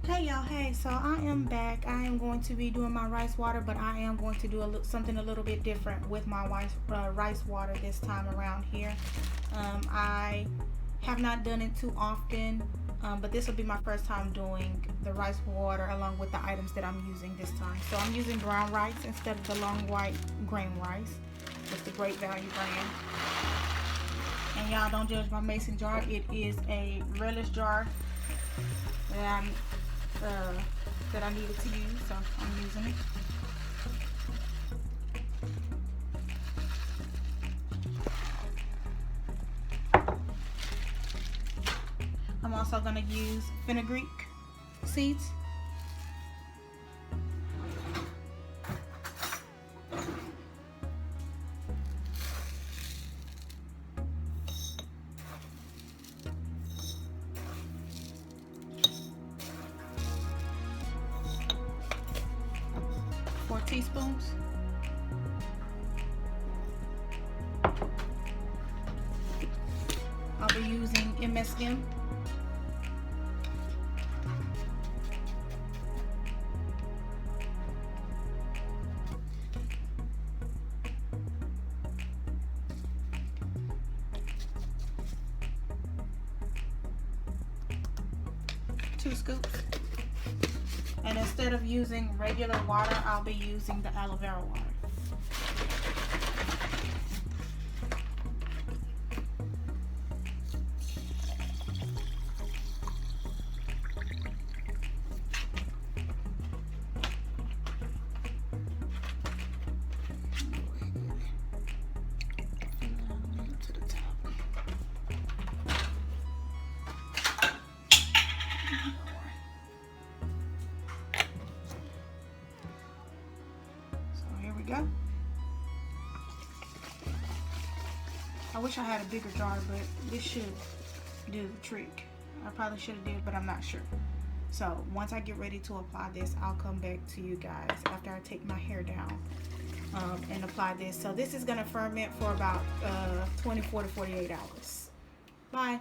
Hey y'all, hey, so I am back. I am going to be doing my rice water, but I am going to do something a little bit different with my rice water this time around here. I have not done it too often, but this will be my first time doing the rice water along with the items that I'm using this time. So I'm using brown rice instead of the long white grain rice. It's the Great Value brand. And y'all don't judge my mason jar. It is a relish jar that I needed to use, so I'm using it. I'm also going to use fenugreek seeds. Four teaspoons. I'll be using MSM. Two scoops. And instead of using regular water, I'll be using the aloe vera water. Go. I wish I had a bigger jar, but this should do the trick. I probably should have did, but I'm not sure. So once I get ready to apply this, I'll come back to you guys after I take my hair down and apply this. So this is going to ferment for about 24 to 48 hours. Bye.